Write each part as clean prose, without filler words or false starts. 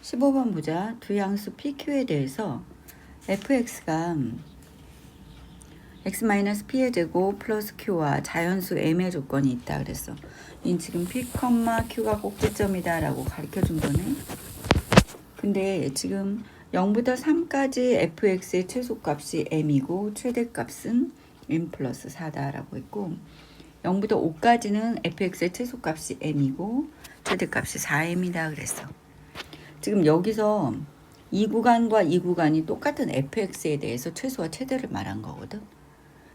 15번 보자. 두 양수 PQ에 대해서 fx가 x-p의 제곱 플러스 q와 자연수 m의 조건이 있다 그랬어. 이 지금 p, q가 꼭지점이다 라고 가르쳐 준 거네. 근데 지금 0부터 3까지 fx의 최소값이 m이고 최대값은 m 플러스 4다 라고 했고, 0부터 5까지는 fx의 최소값이 m이고 최대값이 4m이다 그랬어. 지금 여기서 이 구간과 이 구간이 똑같은 fx에 대해서 최소와 최대를 말한 거거든.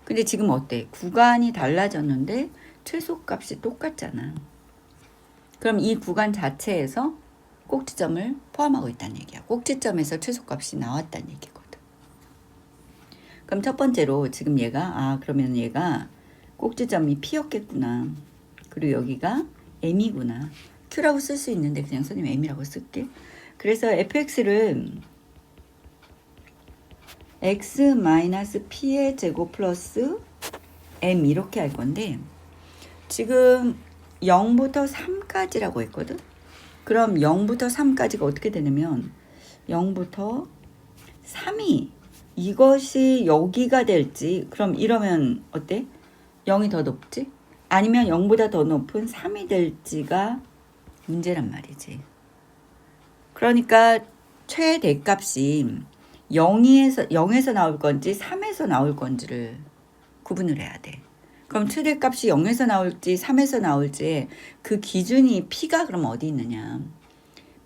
근데 지금 어때? 구간이 달라졌는데 최소값이 똑같잖아. 그럼 이 구간 자체에서 꼭지점을 포함하고 있다는 얘기야. 꼭지점에서 최소값이 나왔다는 얘기거든. 그럼 첫 번째로 지금 얘가 그러면 얘가 꼭지점이 P였겠구나. 그리고 여기가 M이구나. Q라고 쓸 수 있는데 그냥 선생님 M이라고 쓸게. 그래서 fx를 x-p의 제곱 플러스 m 이렇게 할 건데, 지금 0부터 3까지라고 했거든. 그럼 0부터 3까지가 어떻게 되냐면 0부터 3이 이것이 여기가 될지, 그럼 이러면 어때? 0이 더 높지? 아니면 0보다 더 높은 3이 될지가 문제란 말이지. 그러니까 최대값이 0에서 나올 건지 3에서 나올 건지를 구분을 해야 돼. 그럼 최대값이 0에서 나올지 3에서 나올지 그 기준이 P가 그럼 어디 있느냐.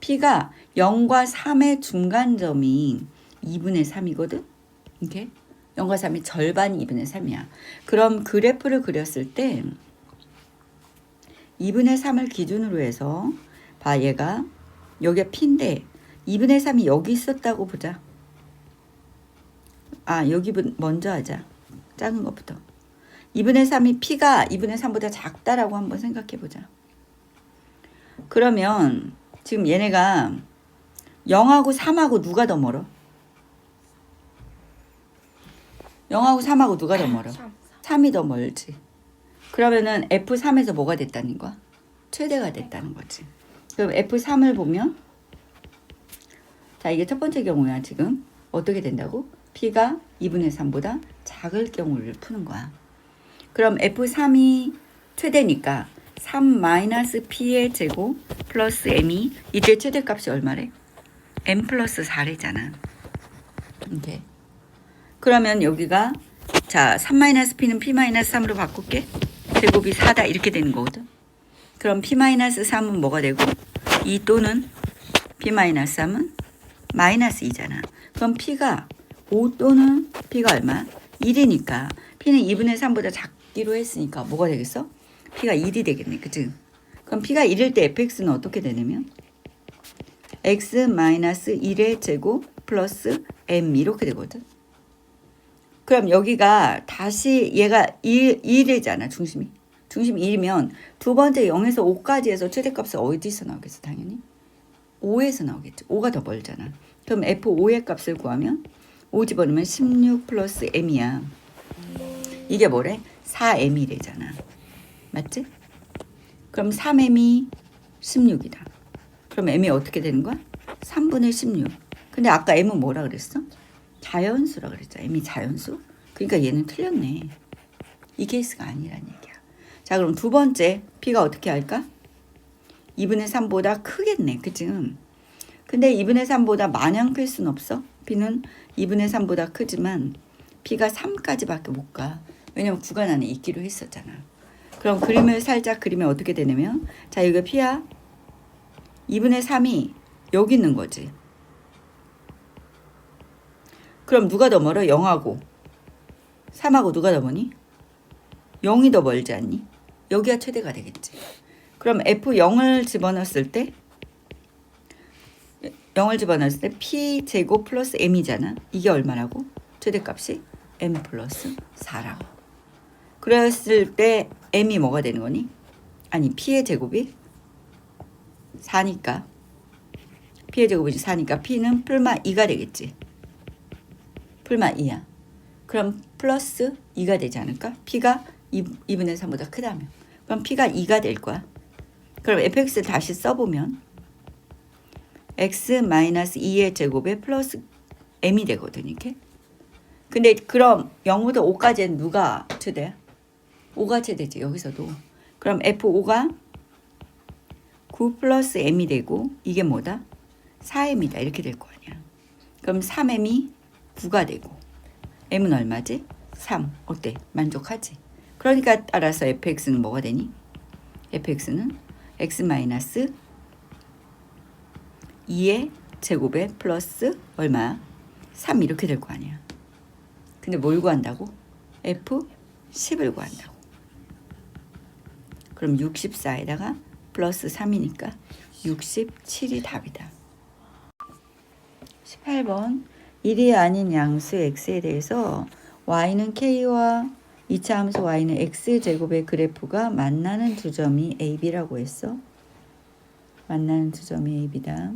P가 0과 3의 중간점이 2분의 3이거든. 이렇게 0과 3이 절반이 2분의 3이야. 그럼 그래프를 그렸을 때 2분의 3을 기준으로 해서 봐, 얘가 여기가 P인데 2분의 3이 여기 있었다고 보자. 여기 먼저 하자. 작은 것부터. 2분의 3이 P가 2분의 3보다 작다라고 한번 생각해 보자. 그러면 지금 얘네가 0하고 3하고 누가 더 멀어? 0하고 3하고 누가 더 멀어? 3이 더 멀지. 그러면은 F3에서 뭐가 됐다는 거야? 최대가 됐다는 거지. 그럼 F3을 보면, 자, 이게 첫 번째 경우야. 지금 어떻게 된다고? P가 2분의 3보다 작을 경우를 푸는 거야. 그럼 F3이 최대니까 3-P의 제곱 플러스 M이 이때 최대값이 얼마래? M 플러스 4래잖아. 이렇게. 그러면 여기가 자 3-P는 P-3으로 바꿀게. 제곱이 4다 이렇게 되는 거거든. 그럼 P-3은 뭐가 되고 2 또는 P-3은 마이너스 2잖아. 그럼 P가 5 또는 P가 얼마? 1이니까 P는 2분의 3보다 작기로 했으니까 뭐가 되겠어? P가 1이 되겠네. 그치? 그럼 P가 1일 때 fx는 어떻게 되냐면 x-1의 제곱 플러스 m 이렇게 되거든. 그럼 여기가 다시 얘가 1이잖아. 중심이 1이면 두 번째 0에서 5까지 해서 최대값은 어디서 나오겠어? 당연히 5에서 나오겠지. 5가 더 멀잖아. 그럼 f5의 값을 구하면 5 집어넣으면 16 플러스 m이야. 이게 뭐래? 4m이래잖아. 맞지? 그럼 3m이 16이다. 그럼 m이 어떻게 되는 거야? 3분의 16. 근데 아까 m은 뭐라 그랬어? 자연수라 그랬죠. m이 자연수? 그러니까 얘는 틀렸네. 이 케이스가 아니란 얘기야. 자, 그럼 두 번째 P가 어떻게 할까? 2분의 3보다 크겠네. 그치? 근데 2분의 3보다 마냥 클 순 없어. P는 2분의 3보다 크지만 P가 3까지밖에 못 가. 왜냐면 구간 안에 있기로 했었잖아. 그럼 그림을 살짝 그리면 어떻게 되냐면, 자, 이거 P야. 2분의 3이 여기 있는 거지. 그럼 누가 더 멀어? 0하고 3하고 누가 더 멀니? 0이 더 멀지 않니? 여기가 최대가 되겠지. 그럼 F0을 집어넣었을 때 P 제곱 플러스 M이잖아. 이게 얼마라고? 최대값이 M 플러스 4라고. 그랬을 때 M이 뭐가 되는 거니? 아니, P의 제곱이 4니까 P의 제곱이 4니까 P는 풀마 2가 되겠지. 풀마 2야. 그럼 플러스 2가 되지 않을까? P가 2분의 3보다 크다면. 그럼 P가 2가 될 거야. 그럼 fx를 다시 써보면 x-2의 제곱에 플러스 m이 되거든 이렇게. 근데 그럼 0부터 5까지는 누가 최대야? 5가 최대지 여기서도. 그럼 f5가 9 플러스 m이 되고 이게 뭐다? 4m이다 이렇게 될 거 아니야. 그럼 3m이 9가 되고 m은 얼마지? 3. 어때? 만족하지? 그러니까 따라서 fx는 뭐가 되니? fx는 x-2의 제곱에 플러스 얼마야? 3 이렇게 될 거 아니야. 근데 뭘 구한다고? f10을 구한다고. 그럼 64에다가 플러스 3이니까 67이 답이다. 18번 1이 아닌 양수 x에 대해서 y는 k와 2차 함수 y는 x제곱의 그래프가 만나는 두 점이 ab라고 했어. 만나는 두 점이 ab다.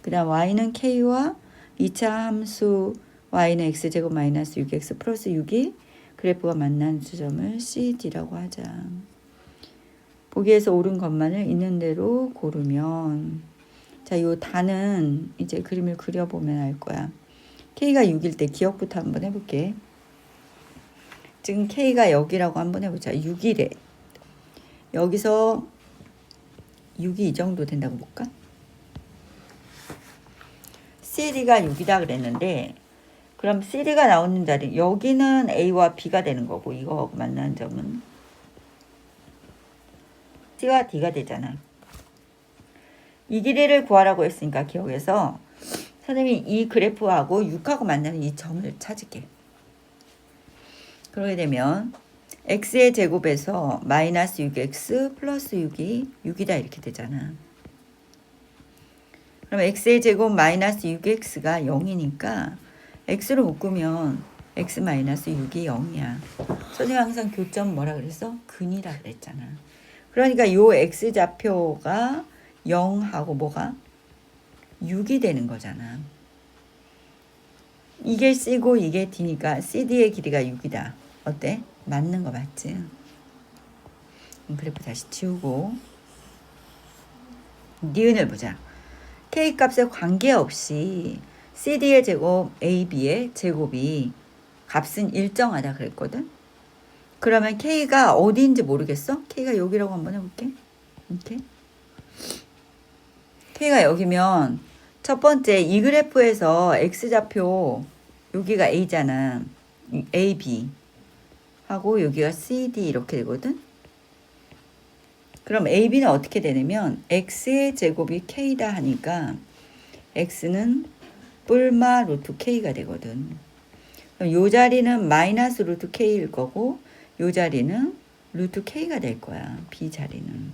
그 다음 y는 k와 2차 함수 y는 x제곱 마이너스 6x 플러스 6이 그래프가 만나는 두 점을 cd라고 하자. 보기에서 옳은 것만을 있는 대로 고르면 자, 요 단은 이제 그림을 그려보면 알 거야. k가 6일 때 기억부터 한번 해볼게. 지금 k가 여기라고 한번 해보자. 6이래. 여기서 6이 이 정도 된다고 볼까? CD가 6이다 그랬는데 그럼 CD가 나오는 자리 여기는 A와 B가 되는 거고 이거 만나는 점은 C와 D가 되잖아. 이 길이를 구하라고 했으니까 기억해서 선생님이 이 그래프하고 6하고 만나는 이 점을 찾을게. 그러게 되면 x의 제곱에서 마이너스 6x 플러스 6이 6이다 이렇게 되잖아. 그럼 x의 제곱 마이너스 6x가 0이니까 x로 묶으면 x 마이너스 6이 0이야. 선생님 항상 교점 뭐라 그랬어? 근이라 그랬잖아. 그러니까 요 x좌표가 0하고 뭐가? 6이 되는 거잖아. 이게 C고 이게 D니까 CD의 길이가 6이다. 어때? 맞는 거 맞지? 그래프 다시 지우고 니은을 보자. K 값에 관계없이 CD의 제곱 AB의 제곱이 값은 일정하다 그랬거든. 그러면 K가 어디인지 모르겠어? K가 여기라고 한번 해볼게. 이렇게 K가 여기면 첫 번째 이 그래프에서 X좌표 여기가 A잖아. AB 하고 여기가 CD 이렇게 되거든. 그럼 AB는 어떻게 되냐면 X의 제곱이 K다 하니까 X는 뿔마 루트 K가 되거든. 그럼 요 자리는 마이너스 루트 K일 거고 요 자리는 루트 K가 될 거야. B 자리는.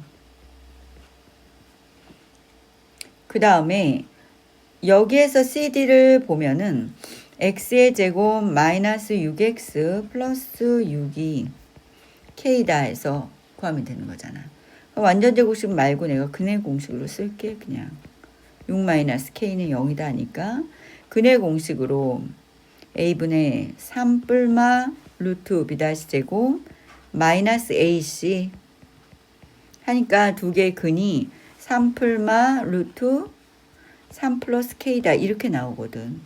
그 다음에 여기에서 CD를 보면은 x의 제곱 마이너스 6x 플러스 6이 k다 해서 구하면 되는 거잖아. 완전제 공식 말고 내가 근해 공식으로 쓸게. 그냥 6 마이너스 k는 0이다 하니까 근해 공식으로 a분의 3 뿔마 루트 b 다시 제곱 마이너스 ac 하니까 두 개의 근이 3 뿔마 루트 3 플러스 k다 이렇게 나오거든.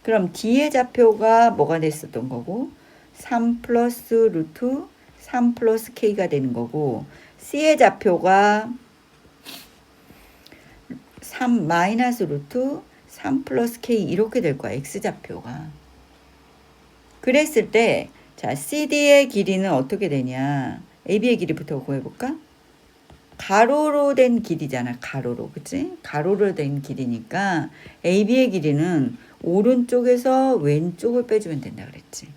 그럼 D의 좌표가 뭐가 됐었던 거고 3 플러스 루트 3 플러스 K가 되는 거고 C의 좌표가 3 마이너스 루트 3 플러스 K 이렇게 될 거야. X좌표가. 그랬을 때 자 CD의 길이는 어떻게 되냐. AB의 길이부터 구해볼까? 가로로 된 길이잖아. 가로로. 그치? 가로로 된 길이니까 AB의 길이는 오른쪽에서 왼쪽을 빼주면 된다 그랬지.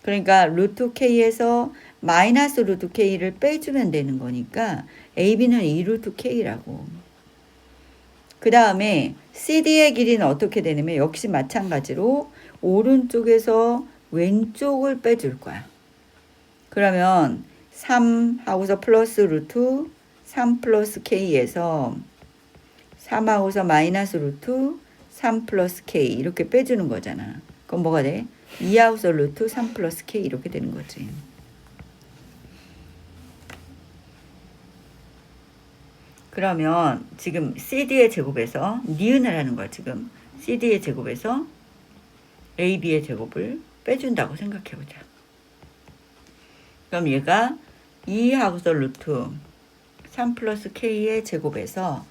그러니까 루트 K에서 마이너스 루트 K를 빼주면 되는 거니까 AB는 2 루트 K라고. 그 다음에 CD의 길이는 어떻게 되냐면 역시 마찬가지로 오른쪽에서 왼쪽을 빼줄 거야. 그러면 3 하고서 플러스 루트 3 플러스 K에서 3 하고서 마이너스 루트 3 플러스 K 이렇게 빼주는 거잖아. 그럼 뭐가 돼? 2 하고서 루트 3 플러스 K 이렇게 되는 거지. 그러면 지금 CD의 제곱에서 니은을 하는 거야. 지금 CD의 제곱에서 AB의 제곱을 빼준다고 생각해보자. 그럼 얘가 2하고서 루트 3 플러스 K의 제곱에서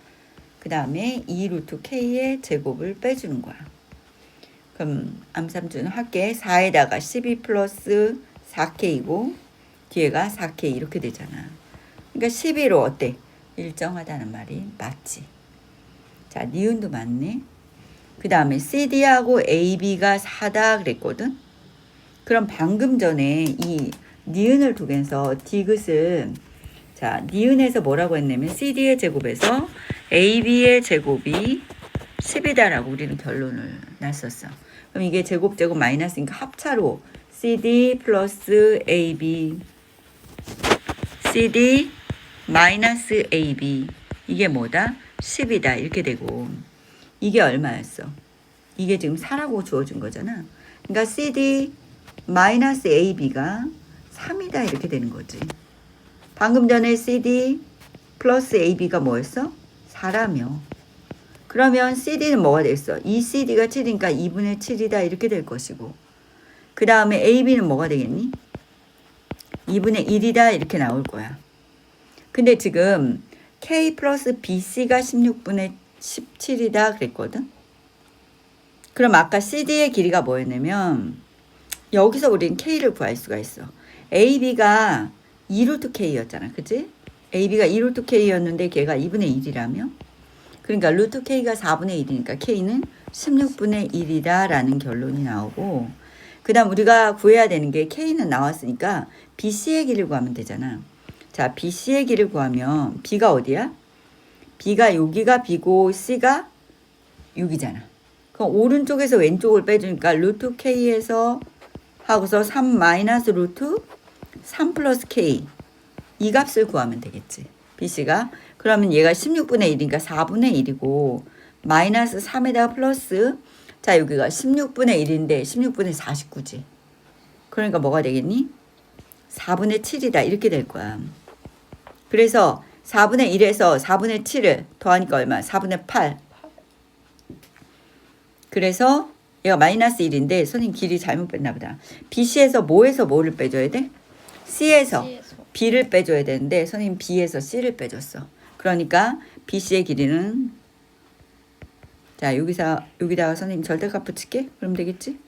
그 다음에 2 루트 K의 제곱을 빼주는 거야. 그럼 암삼주는 할게. 4에다가 12 플러스 4K이고 뒤에가 4K 이렇게 되잖아. 그러니까 12로 어때? 일정하다는 말이 맞지. 자, 니은도 맞네. 그 다음에 CD하고 AB가 4다 그랬거든. 그럼 방금 전에 이 니은을 두면서 디귿을 자, 니은에서 뭐라고 했냐면 CD의 제곱에서 AB의 제곱이 10이다라고 우리는 결론을 났었어. 그럼 이게 제곱 마이너스니까 합차로 CD 플러스 AB CD 마이너스 AB 이게 뭐다? 10이다 이렇게 되고 이게 얼마였어? 이게 지금 4라고 주어진 거잖아. 그러니까 CD 마이너스 AB가 3이다 이렇게 되는 거지. 방금 전에 CD 플러스 AB가 뭐였어? 4라며. 그러면 CD는 뭐가 됐어? 이 CD가 7이니까 2분의 7이다 이렇게 될 것이고 그 다음에 AB는 뭐가 되겠니? 2분의 1이다 이렇게 나올 거야. 근데 지금 K 플러스 BC가 16분의 17이다 그랬거든. 그럼 아까 CD의 길이가 뭐였냐면 여기서 우리는 K를 구할 수가 있어. AB가 2루트 K였잖아. 그치? AB가 2루트 K였는데 걔가 2분의 1이라며? 그러니까 루트 K가 4분의 1이니까 K는 16분의 1이다 라는 결론이 나오고 그 다음 우리가 구해야 되는 게 K는 나왔으니까 BC의 길을 구하면 되잖아. 자, BC의 길을 구하면 B가 어디야? B가 여기가 B고 C가 6이잖아. 그럼 오른쪽에서 왼쪽을 빼주니까 루트 K에서 하고서 3 마이너스 루트 3 플러스 K 이 값을 구하면 되겠지. BC가. 그러면 얘가 16분의 1이니까 4분의 1이고 마이너스 3에다가 플러스 자 여기가 16분의 1인데 16분의 49지. 그러니까 뭐가 되겠니? 4분의 7이다 이렇게 될 거야. 그래서 4분의 1에서 4분의 7을 더하니까 얼마? 4분의 8. 그래서 얘가 마이너스 1인데 선생님 길이 잘못 뺐나 보다. BC에서 뭐에서 뭐를 빼줘야 돼? C에서 B를 빼줘야 되는데 선생님 B에서 C를 빼줬어. 그러니까 BC의 길이는 자 여기다가 선생님 절대값 붙일게. 그럼 되겠지?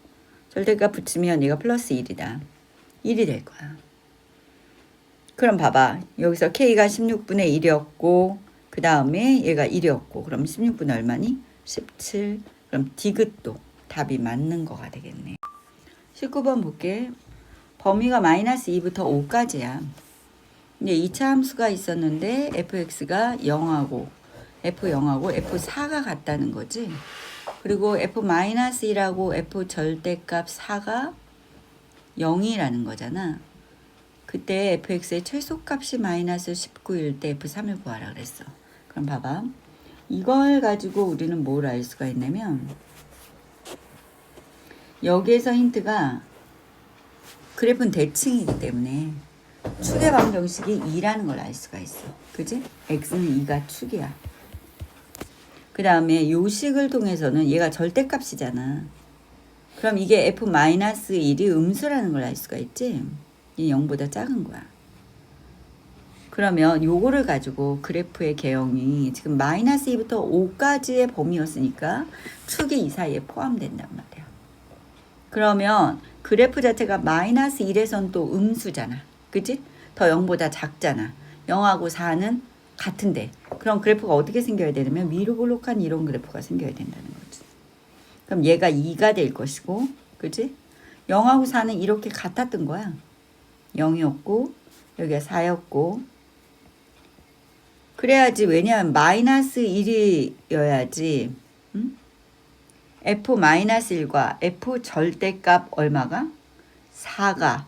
절대값 붙이면 얘가 플러스 1이다. 1이 될 거야. 그럼 봐봐. 여기서 K가 16분의 1이었고 그 다음에 얘가 1이었고 그럼 16분의 얼마니? 17. 그럼 디귿도 답이 맞는 거가 되겠네. 19번 볼게. 범위가 마이너스 2부터 5까지야. 이제 2차 함수가 있었는데 fx가 0하고 f0하고 f4가 같다는 거지. 그리고 f-1하고 f 절대값 4가 0이라는 거잖아. 그때 fx의 최소값이 마이너스 19일 때 f3을 구하라 그랬어. 그럼 봐봐. 이걸 가지고 우리는 뭘 알 수가 있냐면 여기에서 힌트가 그래프는 대칭이기 때문에 축의 방정식이 2라는 걸 알 수가 있어. 그지? x는 2가 축이야. 그 다음에 요 식을 통해서는 얘가 절대값이잖아. 그럼 이게 f-1이 음수라는 걸 알 수가 있지? 이 0보다 작은 거야. 그러면 요거를 가지고 그래프의 개형이 지금 마이너스 2부터 5까지의 범위였으니까 축이 이 사이에 포함된단 말이야. 그러면 그래프 자체가 마이너스 1에선 또 음수잖아. 그치? 더 0보다 작잖아. 0하고 4는 같은데. 그럼 그래프가 어떻게 생겨야 되냐면 위로 볼록한 이런 그래프가 생겨야 된다는 거지. 그럼 얘가 2가 될 것이고, 그치? 0하고 4는 이렇게 같았던 거야. 0이었고, 여기가 4였고, 그래야지. 왜냐하면 마이너스 1이어야지. 응? f-1과 f 절대값 얼마가? 4가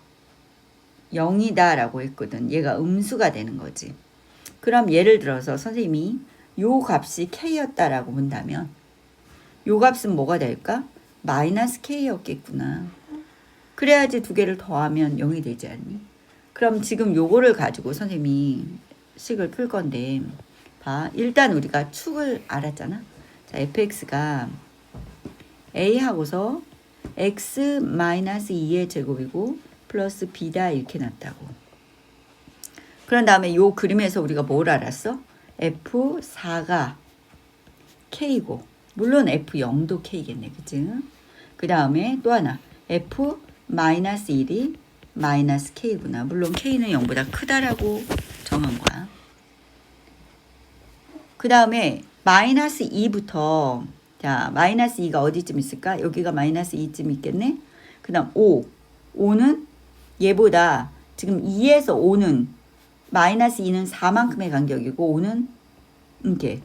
0이다 라고 했거든. 얘가 음수가 되는 거지. 그럼 예를 들어서 선생님이 요 값이 k였다라고 본다면 요 값은 뭐가 될까? 마이너스 k였겠구나. 그래야지 두 개를 더하면 0이 되지 않니? 그럼 지금 요거를 가지고 선생님이 식을 풀 건데 봐. 일단 우리가 축을 알았잖아. 자, fx가 a 하고서 x 마이너스 2의 제곱이고 플러스 b다 이렇게 났다고. 그런 다음에 요 그림에서 우리가 뭘 알았어? f4가 k고 물론 f0도 k겠네. 그치? 그 다음에 또 하나 f 마이너스 1이 마이너스 k구나. 물론 k는 0보다 크다라고 정한 거야. 그 다음에 마이너스 2부터 자 마이너스 2가 어디쯤 있을까? 여기가 마이너스 2쯤 있겠네. 그 다음 5는 얘보다 지금 2에서 5는 마이너스 2는 4만큼의 간격이고 5는 이렇게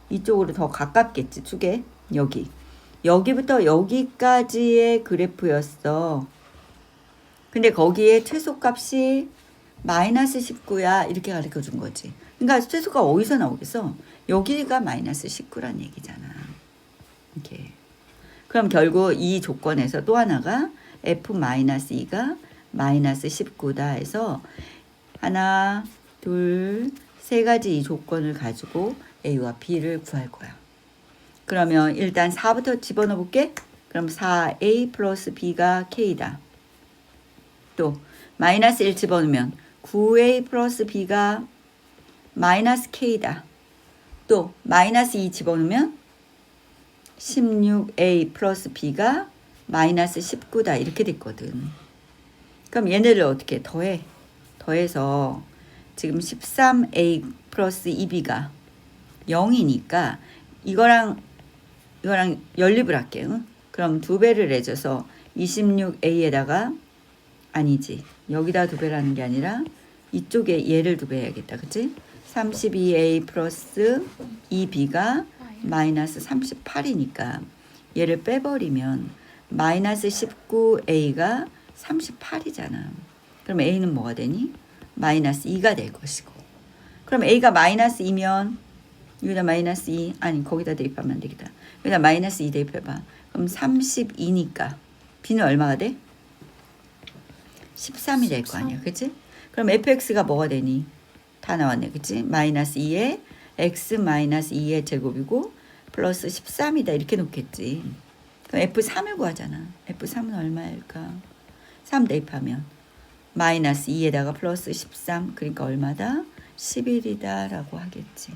이쪽으로 더 가깝겠지. 축에 여기부터 여기까지의 그래프였어. 근데 거기에 최소값이 마이너스 19야 이렇게 가르쳐 준 거지. 그러니까 최소가 어디서 나오겠어? 여기가 마이너스 19란 얘기잖아. 이렇게. 그럼 결국 이 조건에서 또 하나가 f-2가 마이너스 19다 해서 하나, 둘, 세 가지 이 조건을 가지고 A와 B를 구할 거야. 그러면 일단 4부터 집어넣어 볼게. 그럼 4A 플러스 B가 K다. 또 마이너스 1 집어넣으면 9A 플러스 B가 마이너스 K다. 또 마이너스 2 집어넣으면 16A 플러스 B가 마이너스 19다 이렇게 됐거든. 그럼 얘네를 어떻게 더해? 더해서 지금 13A 플러스 2B가 0이니까 이거랑 연립을 할게. 응? 그럼 2배를 내줘서 26A에다가 아니지. 여기다 2배라는 게 아니라 이쪽에 얘를 2배 해야겠다. 그치? 32A 플러스 2B가 마이너스 38이니까 얘를 빼버리면 마이너스 19A가 38이잖아. 그럼 A는 뭐가 되니? 마이너스 2가 될 것이고. 그럼 A가 마이너스 2면 여기다 마이너스 2 아니 거기다 대입하면 안 되겠다. 여기다 마이너스 2 대입해봐. 그럼 32니까 B는 얼마가 돼? 13이 될 거 아니야. 그치? 그럼 fx가 뭐가 되니? 다 나왔네. 그치? 마이너스 2에 x 마이너스 2의 제곱이고 플러스 13이다 이렇게 놓겠지. 그럼 f3을 구하잖아. f3은 얼마일까? 3 대입하면 마이너스 2에다가 플러스 13 그러니까 얼마다? 11이다 라고 하겠지.